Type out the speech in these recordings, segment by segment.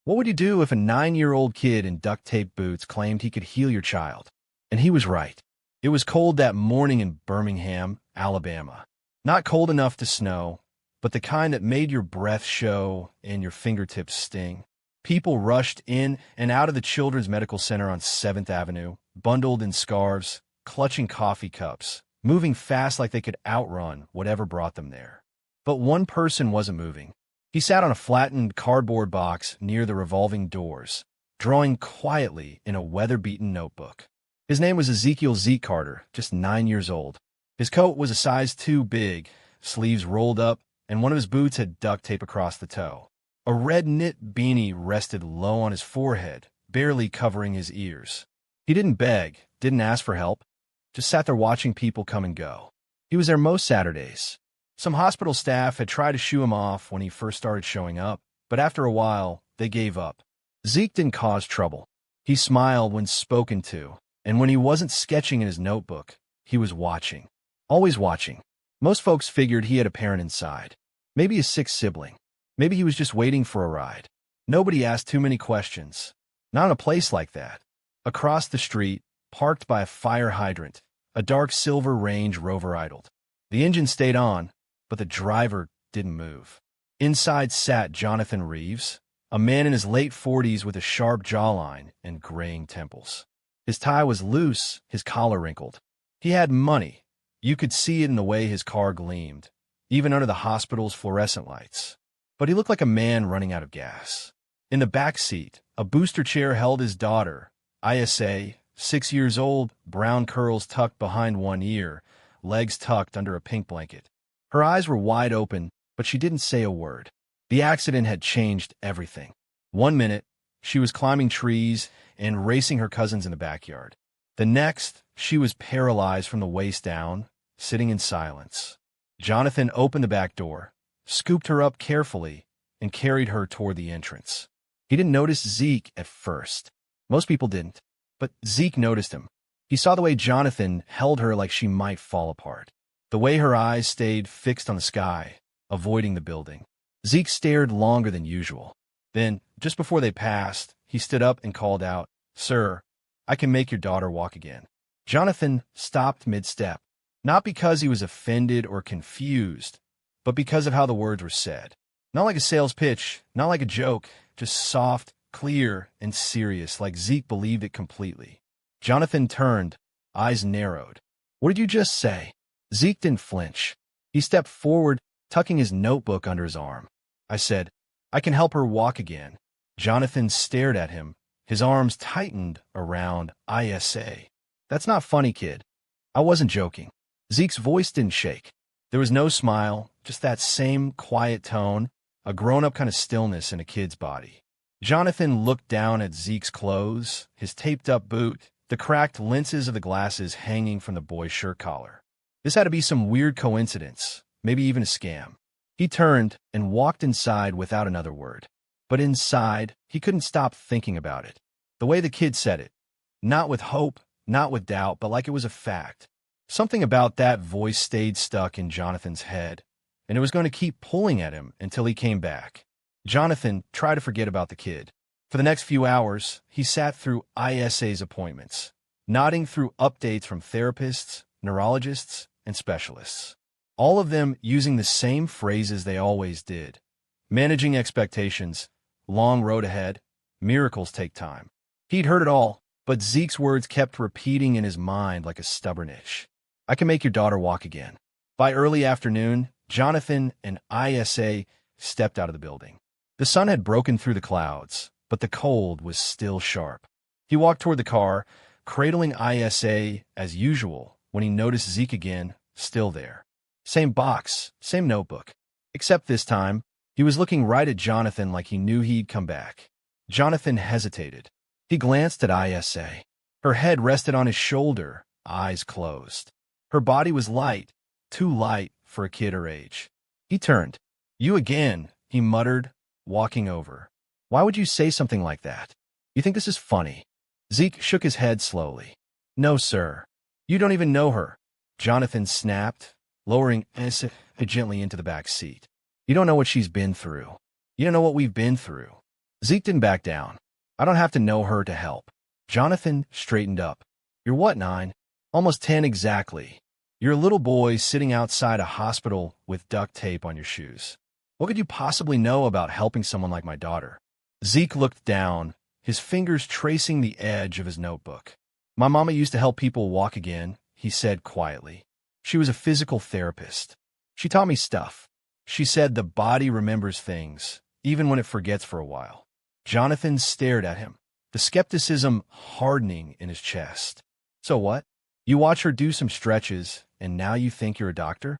What would you do if a 9-year-old kid in duct tape boots claimed he could heal your child? And he was right. It was cold that morning in Birmingham, Alabama. Not cold enough to snow, but the kind that made your breath show and your fingertips sting. People rushed in and out of the Children's Medical Center on 7th Avenue, bundled in scarves, clutching coffee cups, moving fast like they could outrun whatever brought them there. But one person wasn't moving. He sat on a flattened cardboard box near the revolving doors, drawing quietly in a weather-beaten notebook. His name was Ezekiel Zeke Carter, just 9 years old. His coat was a size too big, sleeves rolled up, and one of his boots had duct tape across the toe. A red knit beanie rested low on his forehead, barely covering his ears. He didn't beg, didn't ask for help, just sat there watching people come and go. He was there most Saturdays. Some hospital staff had tried to shoo him off when he first started showing up, but after a while, they gave up. Zeke didn't cause trouble. He smiled when spoken to, and when he wasn't sketching in his notebook, he was watching. Always watching. Most folks figured he had a parent inside. Maybe a sick sibling. Maybe he was just waiting for a ride. Nobody asked too many questions. Not in a place like that. Across the street, parked by a fire hydrant, a dark silver Range Rover idled. The engine stayed on, but the driver didn't move. Inside sat Jonathan Reeves, a man in his late 40s with a sharp jawline and graying temples. His tie was loose, his collar wrinkled. He had money. You could see it in the way his car gleamed, even under the hospital's fluorescent lights. But he looked like a man running out of gas. In the back seat, a booster chair held his daughter, Isa, 6 years old, brown curls tucked behind one ear, legs tucked under a pink blanket. Her eyes were wide open, but she didn't say a word. The accident had changed everything. 1 minute, she was climbing trees and racing her cousins in the backyard. The next, she was paralyzed from the waist down, sitting in silence. Jonathan opened the back door, scooped her up carefully, and carried her toward the entrance. He didn't notice Zeke at first. Most people didn't, but Zeke noticed him. He saw the way Jonathan held her like she might fall apart. The way her eyes stayed fixed on the sky, avoiding the building. Zeke stared longer than usual. Then, just before they passed, he stood up and called out, "Sir, I can make your daughter walk again." Jonathan stopped mid-step, not because he was offended or confused, but because of how the words were said. Not like a sales pitch, not like a joke, just soft, clear, and serious, like Zeke believed it completely. Jonathan turned, eyes narrowed. "What did you just say?" Zeke didn't flinch. He stepped forward, tucking his notebook under his arm. "I said, I can help her walk again." Jonathan stared at him. His arms tightened around Isa. "That's not funny, kid. I wasn't joking." Zeke's voice didn't shake. There was no smile, just that same quiet tone, a grown-up kind of stillness in a kid's body. Jonathan looked down at Zeke's clothes, his taped-up boot, the cracked lenses of the glasses hanging from the boy's shirt collar. This had to be some weird coincidence, maybe even a scam. He turned and walked inside without another word. But inside, he couldn't stop thinking about it. The way the kid said it. Not with hope, not with doubt, but like it was a fact. Something about that voice stayed stuck in Jonathan's head, and it was going to keep pulling at him until he came back. Jonathan tried to forget about the kid. For the next few hours, he sat through ISA's appointments, nodding through updates from therapists, neurologists, and specialists. All of them using the same phrases they always did. Managing expectations, long road ahead, miracles take time. He'd heard it all, but Zeke's words kept repeating in his mind like a stubborn itch. "I can make your daughter walk again." By early afternoon, Jonathan and Isa stepped out of the building. The sun had broken through the clouds, but the cold was still sharp. He walked toward the car, cradling Isa as usual when he noticed Zeke again, still there. Same box, same notebook. Except this time, he was looking right at Jonathan like he knew he'd come back. Jonathan hesitated. He glanced at Isa. Her head rested on his shoulder, eyes closed. Her body was light, too light for a kid her age. He turned. "You again," he muttered, walking over. "Why would you say something like that? You think this is funny?" Zeke shook his head slowly. "No, sir. You don't even know her," Jonathan snapped, lowering Isa gently into the back seat. "You don't know what she's been through. You don't know what we've been through." Zeke didn't back down. I don't have to know her to help. Jonathan straightened up. You're what, 9? Almost 10 exactly. You're a little boy sitting outside a hospital with duct tape on your shoes. What could you possibly know about helping someone like my daughter? Zeke looked down, his fingers tracing the edge of his notebook. My mama used to help people walk again, he said quietly. She was a physical therapist. She taught me stuff. She said the body remembers things, even when it forgets for a while. Jonathan stared at him, the skepticism hardening in his chest. So what? You watch her do some stretches, and now you think you're a doctor?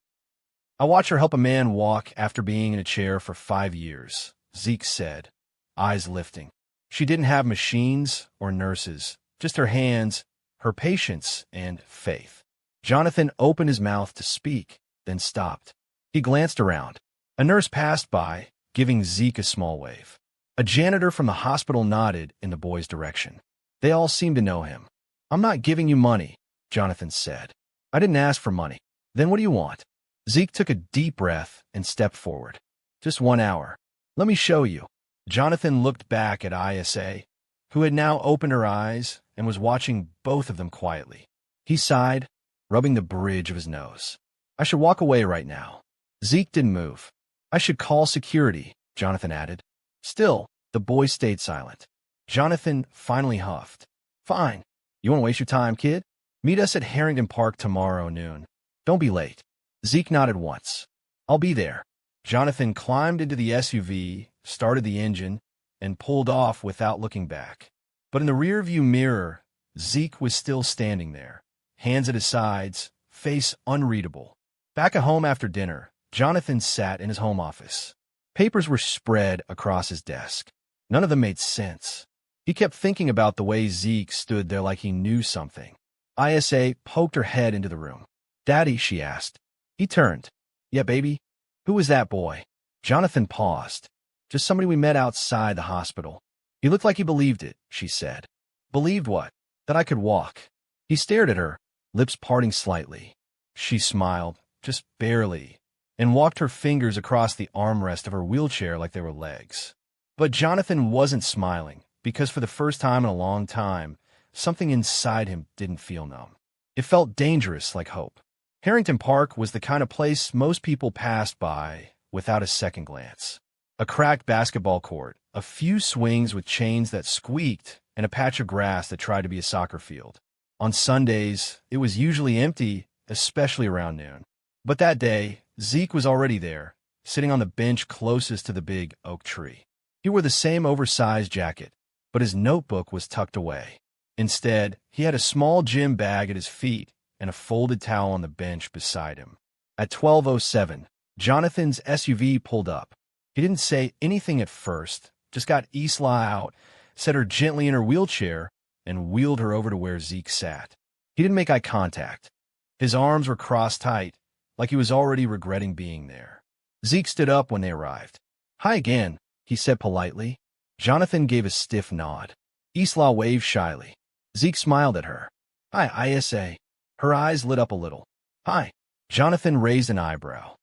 I watch her help a man walk after being in a chair for 5 years, Zeke said, eyes lifting. She didn't have machines or nurses, just her hands, her patience, and faith. Jonathan opened his mouth to speak, then stopped. He glanced around. A nurse passed by, giving Zeke a small wave. A janitor from the hospital nodded in the boy's direction. They all seemed to know him. I'm not giving you money, Jonathan said. I didn't ask for money. Then what do you want? Zeke took a deep breath and stepped forward. Just 1 hour. Let me show you. Jonathan looked back at Isa, who had now opened her eyes and was watching both of them quietly. He sighed, rubbing the bridge of his nose. I should walk away right now. Zeke didn't move. I should call security, Jonathan added. Still, the boy stayed silent. Jonathan finally huffed. Fine. You want to waste your time, kid? Meet us at Harrington Park tomorrow noon. Don't be late. Zeke nodded once. I'll be there. Jonathan climbed into the SUV, started the engine, and pulled off without looking back. But in the rearview mirror, Zeke was still standing there, hands at his sides, face unreadable. Back at home after dinner, Jonathan sat in his home office. Papers were spread across his desk. None of them made sense. He kept thinking about the way Zeke stood there like he knew something. Isa poked her head into the room. Daddy, she asked. He turned. Yeah, baby. Who was that boy? Jonathan paused. Just somebody we met outside the hospital. He looked like he believed it, she said. Believed what? That I could walk. He stared at her, lips parting slightly. She smiled, just barely, and walked her fingers across the armrest of her wheelchair like they were legs. But Jonathan wasn't smiling, because for the first time in a long time, something inside him didn't feel numb. It felt dangerous like hope. Harrington Park was the kind of place most people passed by without a second glance. A cracked basketball court, a few swings with chains that squeaked, and a patch of grass that tried to be a soccer field. On Sundays, it was usually empty, especially around noon. But that day, Zeke was already there, sitting on the bench closest to the big oak tree. He wore the same oversized jacket, but his notebook was tucked away. Instead, he had a small gym bag at his feet and a folded towel on the bench beside him. At 12:07, Jonathan's SUV pulled up. He didn't say anything at first, just got Isla out, set her gently in her wheelchair, and wheeled her over to where Zeke sat. He didn't make eye contact. His arms were crossed tight, like he was already regretting being there. Zeke stood up when they arrived. Hi again, he said politely. Jonathan gave a stiff nod. Isla waved shyly. Zeke smiled at her. Hi, Isa. Her eyes lit up a little. Hi. Jonathan raised an eyebrow.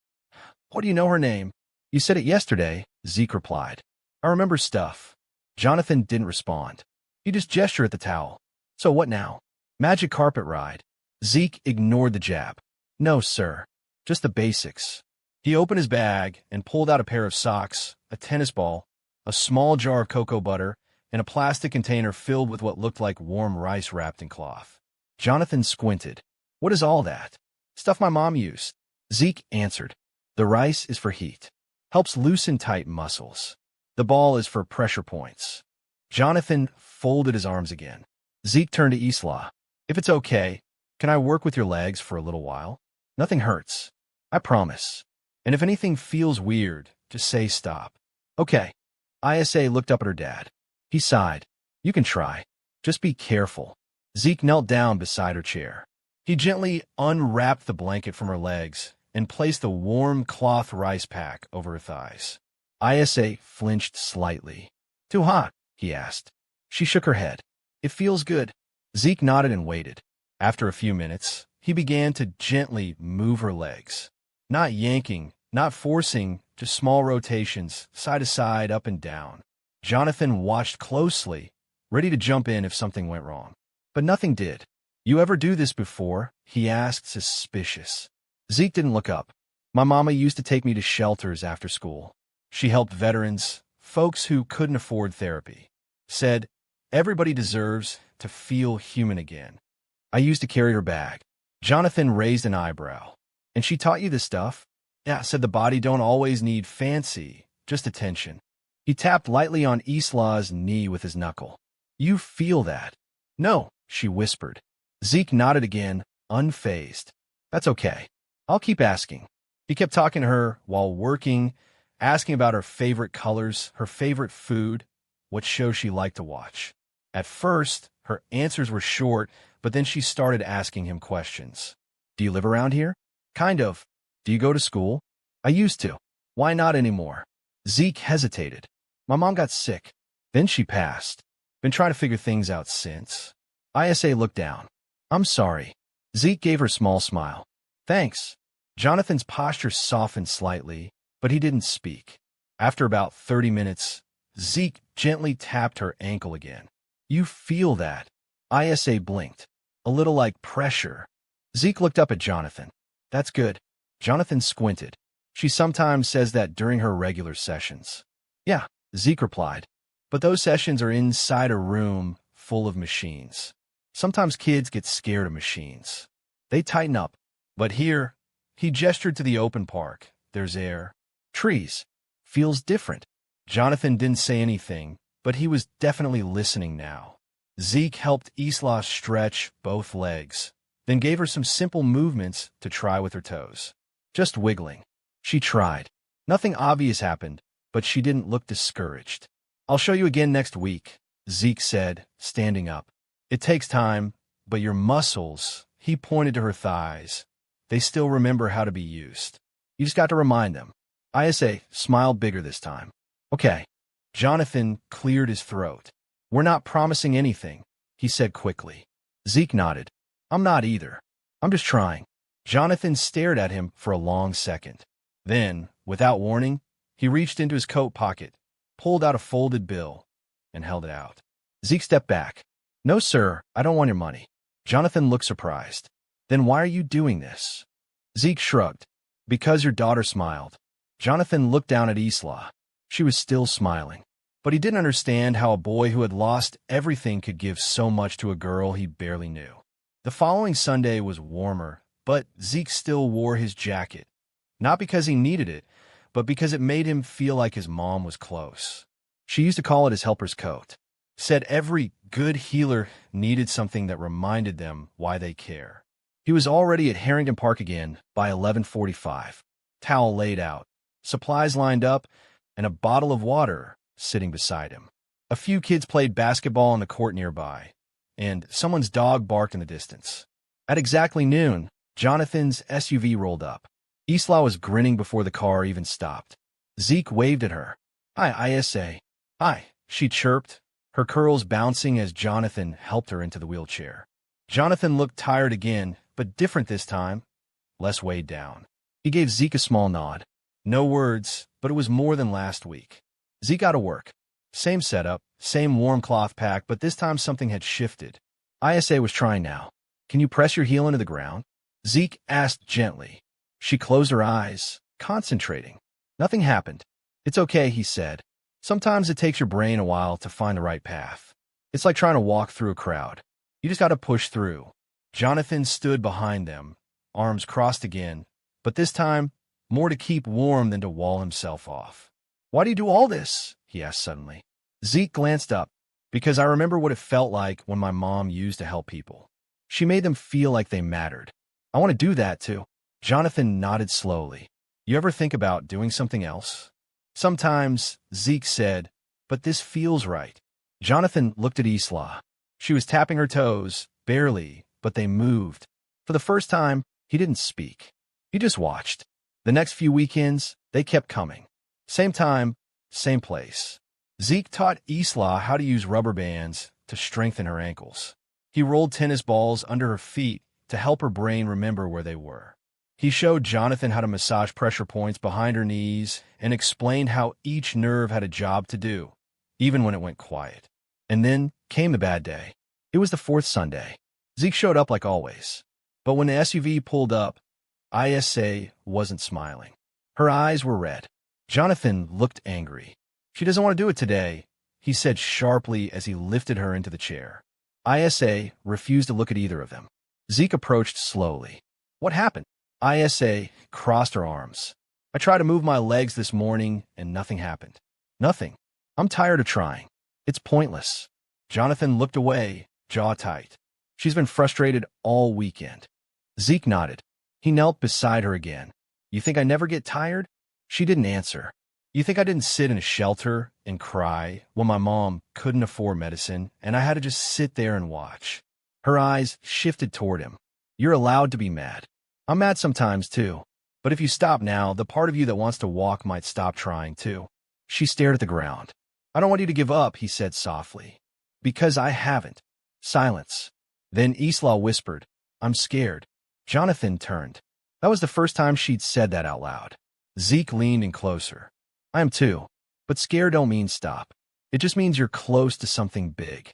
What do you know her name? You said it yesterday, Zeke replied. I remember stuff. Jonathan didn't respond. He just gestured at the towel. So what now? Magic carpet ride. Zeke ignored the jab. No, sir. Just the basics. He opened his bag and pulled out a pair of socks, a tennis ball, a small jar of cocoa butter, and a plastic container filled with what looked like warm rice wrapped in cloth. Jonathan squinted. What is all that? Stuff my mom used. Zeke answered. The rice is for heat. Helps loosen tight muscles. The ball is for pressure points. Jonathan folded his arms again. Zeke turned to Isla. If it's okay, can I work with your legs for a little while? Nothing hurts. I promise. And if anything feels weird, just say stop. Okay. Isa looked up at her dad. He sighed. You can try. Just be careful. Zeke knelt down beside her chair. He gently unwrapped the blanket from her legs and placed the warm cloth rice pack over her thighs. Isa flinched slightly. Too hot? He asked. She shook her head. It feels good. Zeke nodded and waited. After a few minutes, he began to gently move her legs. Not yanking, not forcing, just small rotations, side to side, up and down. Jonathan watched closely, ready to jump in if something went wrong. But nothing did. You ever do this before? He asked, suspicious. Zeke didn't look up. My mama used to take me to shelters after school. She helped veterans, folks who couldn't afford therapy. Said, everybody deserves to feel human again. I used to carry her bag. Jonathan raised an eyebrow. And she taught you this stuff? Yeah, said the body don't always need fancy, just attention. He tapped lightly on Isla's knee with his knuckle. You feel that? No, she whispered. Zeke nodded again, unfazed. That's okay. I'll keep asking. He kept talking to her while working, asking about her favorite colors, her favorite food, what shows she liked to watch. At first, her answers were short, but then she started asking him questions. Do you live around here? Kind of. Do you go to school? I used to. Why not anymore? Zeke hesitated. My mom got sick. Then she passed. Been trying to figure things out since. Isa looked down. I'm sorry. Zeke gave her a small smile. Thanks. Jonathan's posture softened slightly, but he didn't speak. After about 30 minutes, Zeke gently tapped her ankle again. You feel that? Isa blinked. A little like pressure. Zeke looked up at Jonathan. That's good. Jonathan squinted. She sometimes says that during her regular sessions. Yeah, Zeke replied. But those sessions are inside a room full of machines. Sometimes kids get scared of machines. They tighten up. But here, he gestured to the open park. There's air. Trees. Feels different. Jonathan didn't say anything, but he was definitely listening now. Zeke helped Isla stretch both legs, then gave her some simple movements to try with her toes. Just wiggling. She tried. Nothing obvious happened, but she didn't look discouraged. I'll show you again next week, Zeke said, standing up. It takes time, but your muscles, he pointed to her thighs, they still remember how to be used. You just got to remind them. Isa smiled bigger this time. Okay. Jonathan cleared his throat. We're not promising anything, he said quickly. Zeke nodded. I'm not either. I'm just trying. Jonathan stared at him for a long second. Then, without warning, he reached into his coat pocket, pulled out a folded bill, and held it out. Zeke stepped back. No, sir, I don't want your money. Jonathan looked surprised. Then why are you doing this? Zeke shrugged. Because your daughter smiled. Jonathan looked down at Isla. She was still smiling. But he didn't understand how a boy who had lost everything could give so much to a girl he barely knew. The following Sunday was warmer, but Zeke still wore his jacket. Not because he needed it, but because it made him feel like his mom was close. She used to call it his helper's coat. Said every good healer needed something that reminded them why they care. He was already at Harrington Park again by 11:45. Towel laid out, supplies lined up, and a bottle of water sitting beside him. A few kids played basketball on the court nearby, and someone's dog barked in the distance. At exactly noon, Jonathan's SUV rolled up. Isla was grinning before the car even stopped. Zeke waved at her. Hi, Isa. Hi, she chirped, her curls bouncing as Jonathan helped her into the wheelchair. Jonathan looked tired again, but different this time, less weighed down. He gave Zeke a small nod. No words, but it was more than last week. Zeke got to work. Same setup, same warm cloth pack, but this time something had shifted. Isa was trying now. Can you press your heel into the ground? Zeke asked gently. She closed her eyes, concentrating. Nothing happened. It's okay, he said. Sometimes it takes your brain a while to find the right path. It's like trying to walk through a crowd. You just got to push through. Jonathan stood behind them, arms crossed again, but this time, more to keep warm than to wall himself off. Why do you do all this? He asked suddenly. Zeke glanced up. Because I remember what it felt like when my mom used to help people. She made them feel like they mattered. I want to do that too. Jonathan nodded slowly. You ever think about doing something else? Sometimes, Zeke said, but this feels right. Jonathan looked at Isla. She was tapping her toes, barely, but they moved. For the first time, he didn't speak. He just watched. The next few weekends, they kept coming. Same time, same place. Zeke taught Isla how to use rubber bands to strengthen her ankles. He rolled tennis balls under her feet to help her brain remember where they were. He showed Jonathan how to massage pressure points behind her knees and explained how each nerve had a job to do, even when it went quiet. And then came the bad day. It was the fourth Sunday. Zeke showed up like always. But when the SUV pulled up, Isa wasn't smiling. Her eyes were red. Jonathan looked angry. "She doesn't want to do it today," he said sharply as he lifted her into the chair. Isa refused to look at either of them. Zeke approached slowly. "What happened?" Isa crossed her arms. "I tried to move my legs this morning, and nothing happened. Nothing. I'm tired of trying. It's pointless." Jonathan looked away, jaw tight. "She's been frustrated all weekend." Zeke nodded. He knelt beside her again. "You think I never get tired?" She didn't answer. "You think I didn't sit in a shelter and cry when my mom couldn't afford medicine and I had to just sit there and watch?" Her eyes shifted toward him. "You're allowed to be mad. I'm mad sometimes, too. But if you stop now, the part of you that wants to walk might stop trying, too." She stared at the ground. "I don't want you to give up," he said softly. "Because I haven't." Silence. Then Isla whispered, "I'm scared." Jonathan turned. That was the first time she'd said that out loud. Zeke leaned in closer. "I am too. But scared don't mean stop. It just means you're close to something big."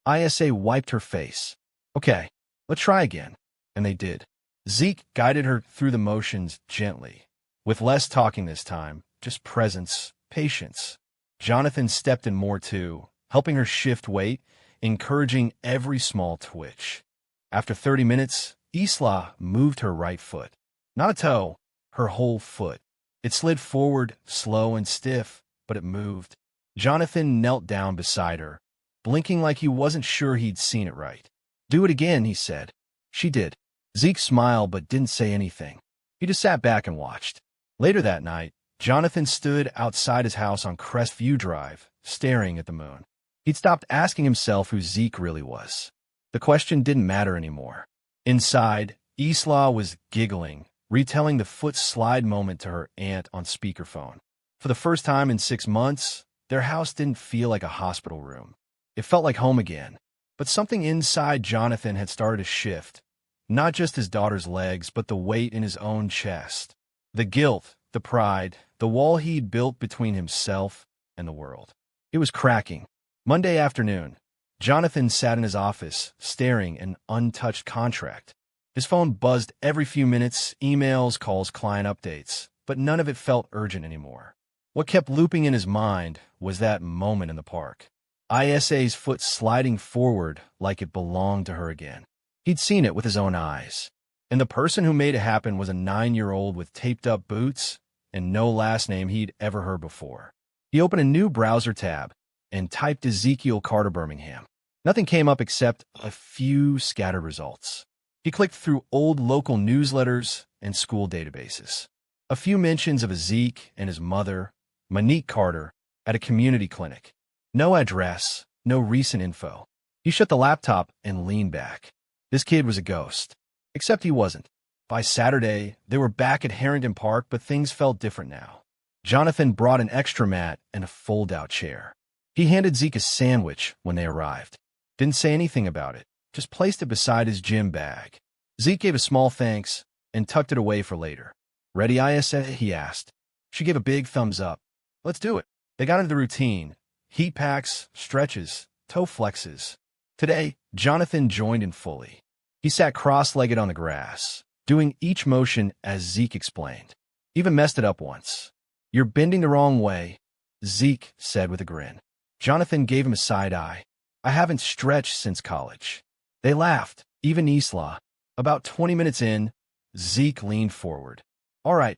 Isa wiped her face. "Okay, let's try again." And they did. Zeke guided her through the motions gently, with less talking this time, just presence, patience. Jonathan stepped in more too, helping her shift weight, encouraging every small twitch. After 30 minutes, Isla moved her right foot. Not a toe, her whole foot. It slid forward, slow and stiff, but it moved. Jonathan knelt down beside her, blinking like he wasn't sure he'd seen it right. "Do it again," he said. She did. Zeke smiled but didn't say anything. He just sat back and watched. Later that night, Jonathan stood outside his house on Crestview Drive, staring at the moon. He'd stopped asking himself who Zeke really was. The question didn't matter anymore. Inside, Isla was giggling, retelling the foot slide moment to her aunt on speakerphone. For the first time in 6 months, their house didn't feel like a hospital room. It felt like home again. But something inside Jonathan had started to shift. Not just his daughter's legs, but the weight in his own chest. The guilt, the pride, the wall he'd built between himself and the world. It was cracking. Monday afternoon, Jonathan sat in his office, staring at an untouched contract. His phone buzzed every few minutes, emails, calls, client updates, but none of it felt urgent anymore. What kept looping in his mind was that moment in the park. Isa's foot sliding forward like it belonged to her again. He'd seen it with his own eyes. And the person who made it happen was a 9-year-old with taped-up boots and no last name he'd ever heard before. He opened a new browser tab and typed Ezekiel Carter Birmingham. Nothing came up except a few scattered results. He clicked through old local newsletters and school databases. A few mentions of Zeke and his mother, Monique Carter, at a community clinic. No address, no recent info. He shut the laptop and leaned back. This kid was a ghost. Except he wasn't. By Saturday, they were back at Harrington Park, but things felt different now. Jonathan brought an extra mat and a fold-out chair. He handed Zeke a sandwich when they arrived. Didn't say anything about it, just placed it beside his gym bag. Zeke gave a small thanks and tucked it away for later. "Ready, Isa?" he asked. She gave a big thumbs up. "Let's do it." They got into the routine. Heat packs, stretches, toe flexes. Today, Jonathan joined in fully. He sat cross-legged on the grass, doing each motion as Zeke explained. Even messed it up once. "You're bending the wrong way," Zeke said with a grin. Jonathan gave him a side eye. "I haven't stretched since college." They laughed, even Isla. About 20 minutes in, Zeke leaned forward. "All right,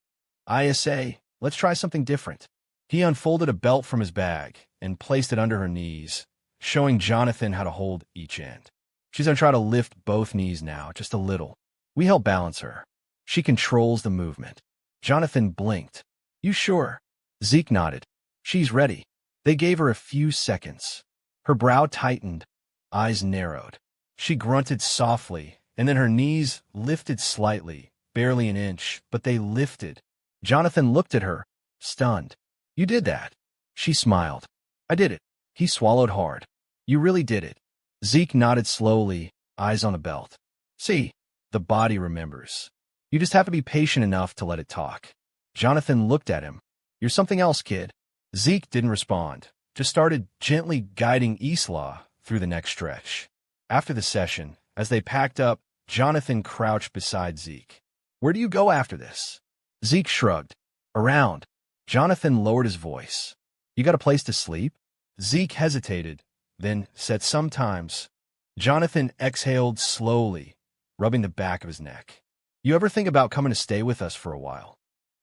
Isa, let's try something different." He unfolded a belt from his bag and placed it under her knees, showing Jonathan how to hold each end. "She's going to try to lift both knees now, just a little. We help balance her. She controls the movement." Jonathan blinked. "You sure?" Zeke nodded. "She's ready." They gave her a few seconds. Her brow tightened, eyes narrowed. She grunted softly, and then her knees lifted slightly, barely an inch, but they lifted. Jonathan looked at her, stunned. "You did that." She smiled. "I did it." He swallowed hard. "You really did it." Zeke nodded slowly, eyes on the belt. "See, the body remembers. You just have to be patient enough to let it talk." Jonathan looked at him. "You're something else, kid." Zeke didn't respond, just started gently guiding Isla through the next stretch. After the session, as they packed up, Jonathan crouched beside Zeke. "Where do you go after this?" Zeke shrugged. "Around." Jonathan lowered his voice. "You got a place to sleep?" Zeke hesitated, then said sometimes. Jonathan exhaled slowly, rubbing the back of his neck. "You ever think about coming to stay with us for a while?"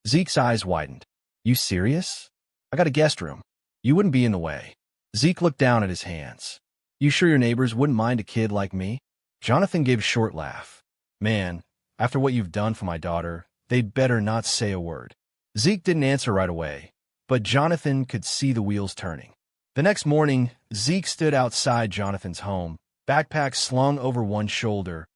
Zeke's eyes widened. "You serious? I got a guest room. You wouldn't be in the way." Zeke looked down at his hands. "You sure your neighbors wouldn't mind a kid like me?" Jonathan gave a short laugh. "Man, after what you've done for my daughter, they'd better not say a word." Zeke didn't answer right away, but Jonathan could see the wheels turning. The next morning, Zeke stood outside Jonathan's home, backpack slung over one shoulder,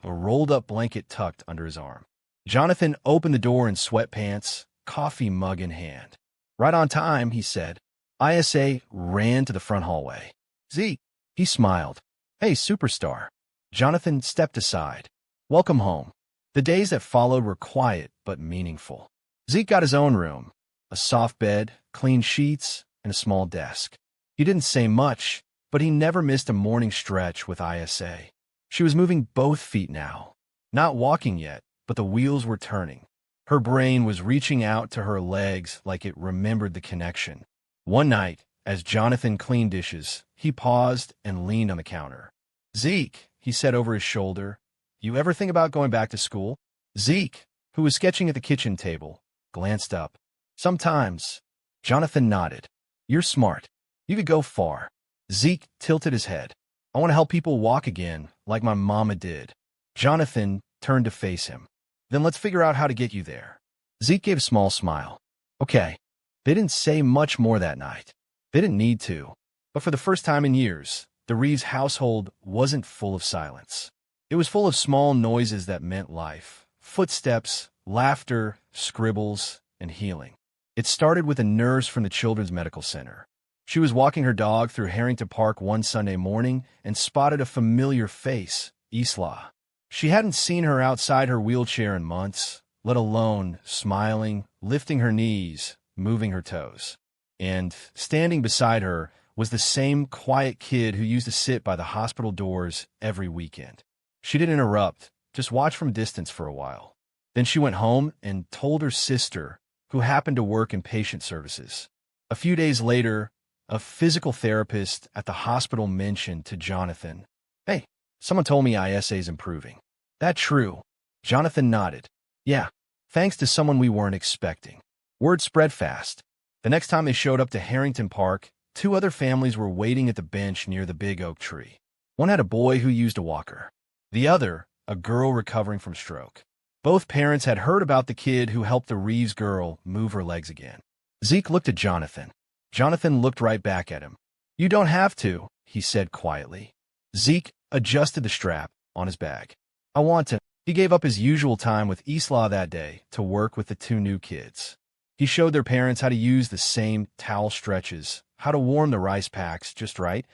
a rolled-up blanket tucked under his arm. Jonathan opened the door in sweatpants, coffee mug in hand. "Right on time," he said. ISA ran to the front hallway. "Zeke," he smiled. "Hey, superstar." Jonathan stepped aside. "Welcome home." The days that followed were quiet but meaningful. Zeke got his own room, a soft bed, clean sheets, and a small desk. He didn't say much, but he never missed a morning stretch with ISA. She was moving both feet now. Not walking yet, but the wheels were turning. Her brain was reaching out to her legs like it remembered the connection. One night, as Jonathan cleaned dishes, he paused and leaned on the counter. "Zeke," he said over his shoulder, "you ever think about going back to school?" Zeke, who was sketching at the kitchen table, glanced up. "Sometimes." Jonathan nodded. "You're smart. You could go far." Zeke tilted his head. "I want to help people walk again, like my mama did." Jonathan turned to face him. "Then let's figure out how to get you there." Zeke gave a small smile. "Okay." They didn't say much more that night. They didn't need to. But for the first time in years, the Reeves household wasn't full of silence. It was full of small noises that meant life. Footsteps, laughter, scribbles, and healing. It started with a nurse from the Children's Medical Center. She was walking her dog through Harrington Park one Sunday morning and spotted a familiar face, Isla. She hadn't seen her outside her wheelchair in months, let alone smiling, lifting her knees, moving her toes. And standing beside her was the same quiet kid who used to sit by the hospital doors every weekend. She didn't interrupt, just watched from a distance for a while. Then she went home and told her sister, who happened to work in patient services. A few days later, a physical therapist at the hospital mentioned to Jonathan, "Hey, someone told me ISA's improving." "That true?" Jonathan nodded. "Yeah, thanks to someone we weren't expecting." Word spread fast. The next time they showed up to Harrington Park, 2 other families were waiting at the bench near the big oak tree. One had a boy who used a walker. The other, a girl recovering from stroke. Both parents had heard about the kid who helped the Reeves girl move her legs again. Zeke looked at Jonathan. Jonathan looked right back at him. "You don't have to," he said quietly. Zeke adjusted the strap on his bag. "I want to." He gave up his usual time with Isla that day to work with the 2 new kids. He showed their parents how to use the same towel stretches, how to warm the rice packs just right,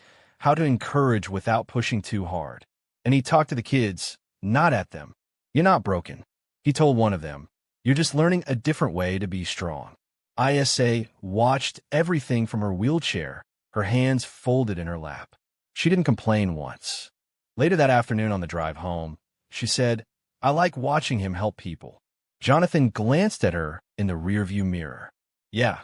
how to encourage without pushing too hard. And he talked to the kids, not at them. "You're not broken," he told one of them. "You're just learning a different way to be strong." ISA watched everything from her wheelchair, her hands folded in her lap. She didn't complain once. Later that afternoon on the drive home, she said, "I like watching him help people." Jonathan glanced at her in the rearview mirror. Yeah,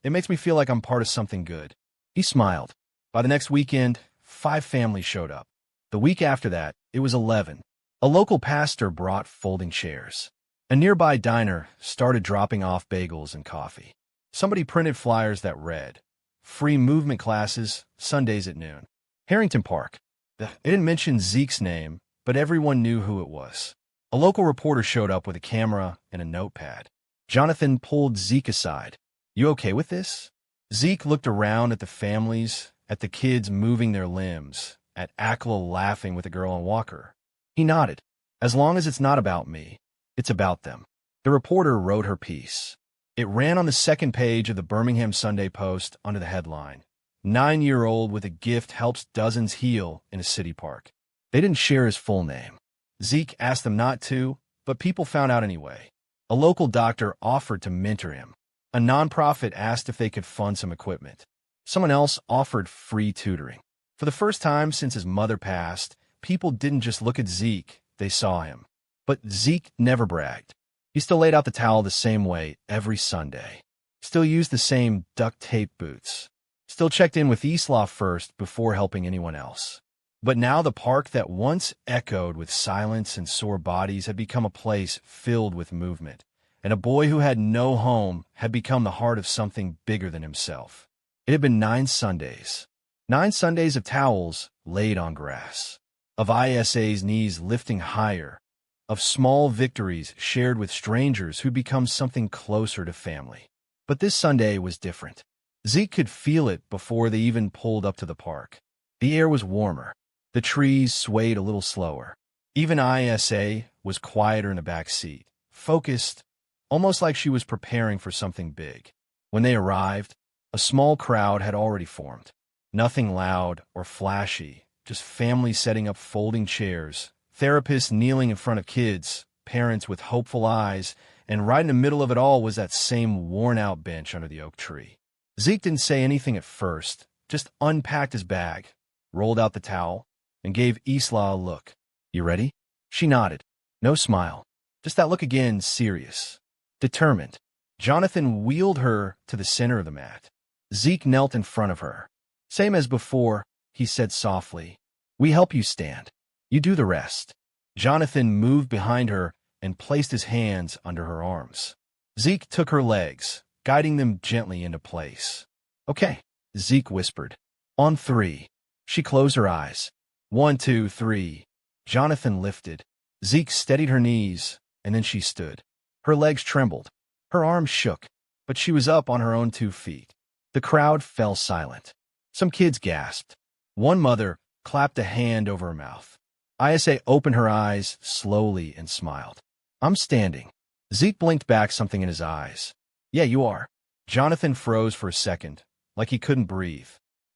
it makes me feel like I'm part of something good." He smiled. By the next weekend, 5 families showed up. The week after that, it was 11. A local pastor brought folding chairs. A nearby diner started dropping off bagels and coffee. Somebody printed flyers that read, "Free movement classes, Sundays at noon." Harrington Park. It didn't mention Zeke's name, but everyone knew who it was. A local reporter showed up with a camera and a notepad. Jonathan pulled Zeke aside. "You okay with this?" Zeke looked around at the families, at the kids moving their limbs, at Akla laughing with a girl on walker. He nodded. "As long as it's not about me, it's about them." The reporter wrote her piece. It ran on the second page of the Birmingham Sunday Post under the headline, "9-year-old with a gift helps dozens heal in a city park." They didn't share his full name. Zeke asked them not to, but people found out anyway. A local doctor offered to mentor him. A nonprofit asked if they could fund some equipment. Someone else offered free tutoring. For the first time since his mother passed, people didn't just look at Zeke, they saw him. But Zeke never bragged. He still laid out the towel the same way every Sunday. Still used the same duct tape boots. Still checked in with Isla first before helping anyone else. But now the park that once echoed with silence and sore bodies had become a place filled with movement, and a boy who had no home had become the heart of something bigger than himself. It had been 9 Sundays. 9 Sundays of towels laid on grass, of Isa's knees lifting higher, of small victories shared with strangers who'd become something closer to family. But this Sunday was different. Zeke could feel it before they even pulled up to the park. The air was warmer. The trees swayed a little slower. Even Isa was quieter in the back seat, focused, almost like she was preparing for something big. When they arrived, a small crowd had already formed. Nothing loud or flashy, just families setting up folding chairs, therapists kneeling in front of kids, parents with hopeful eyes, and right in the middle of it all was that same worn-out bench under the oak tree. Zeke didn't say anything at first, just unpacked his bag, rolled out the towel, and gave Isla a look. "You ready?" She nodded. No smile. Just that look again, serious. Determined. Jonathan wheeled her to the center of the mat. Zeke knelt in front of her. "Same as before," he said softly. "We help you stand. You do the rest." Jonathan moved behind her and placed his hands under her arms. Zeke took her legs, guiding them gently into place. "Okay," Zeke whispered. "On 3. She closed her eyes. 1, 2, 3. Jonathan lifted. Zeke steadied her knees, and then she stood. Her legs trembled. Her arms shook, but she was up on her own 2 feet. The crowd fell silent. Some kids gasped. One mother clapped a hand over her mouth. Isa opened her eyes slowly and smiled. "I'm standing." Zeke blinked back something in his eyes. "Yeah, you are." Jonathan froze for a second, like he couldn't breathe.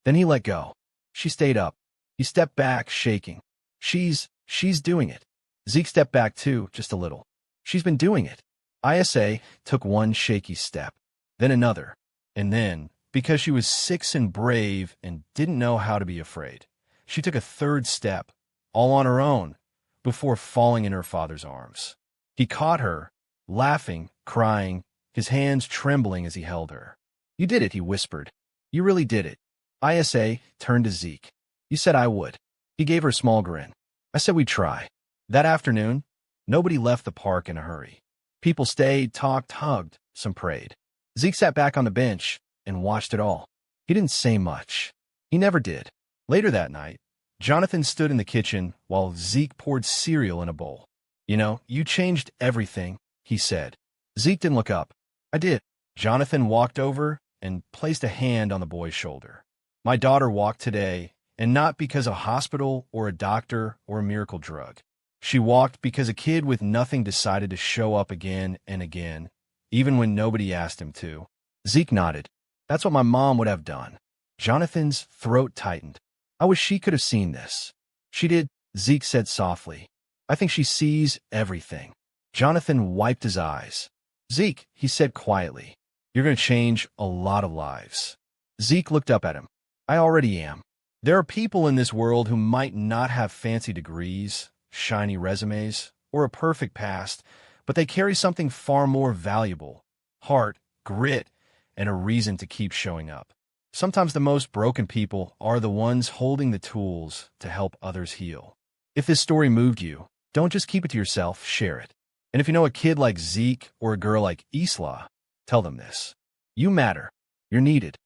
Then he let go. She stayed up. He stepped back, shaking. She's doing it." Zeke stepped back too, just a little. "She's been doing it." Isa took one shaky step, then another, and then, because she was 6 and brave and didn't know how to be afraid, she took a 3rd step, all on her own, before falling in her father's arms. He caught her, laughing, crying, his hands trembling as he held her. "You did it," he whispered. "You really did it." Isa turned to Zeke. "You said I would." He gave her a small grin. "I said we'd try." That afternoon, nobody left the park in a hurry. People stayed, talked, hugged, some prayed. Zeke sat back on the bench and watched it all. He didn't say much. He never did. Later that night, Jonathan stood in the kitchen while Zeke poured cereal in a bowl. "You know, you changed everything," he said. Zeke didn't look up. "I did." Jonathan walked over and placed a hand on the boy's shoulder. "My daughter walked today, and not because a hospital or a doctor or a miracle drug. She walked because a kid with nothing decided to show up again and again, even when nobody asked him to." Zeke nodded. "That's what my mom would have done." Jonathan's throat tightened. "I wish she could have seen this." "She did," Zeke said softly. "I think she sees everything." Jonathan wiped his eyes. "Zeke," he said quietly, "you're going to change a lot of lives." Zeke looked up at him. "I already am." There are people in this world who might not have fancy degrees, shiny resumes, or a perfect past, but they carry something far more valuable: heart, grit, and a reason to keep showing up. Sometimes the most broken people are the ones holding the tools to help others heal. If this story moved you, don't just keep it to yourself, share it. And if you know a kid like Zeke or a girl like Isla, tell them this. You matter. You're needed.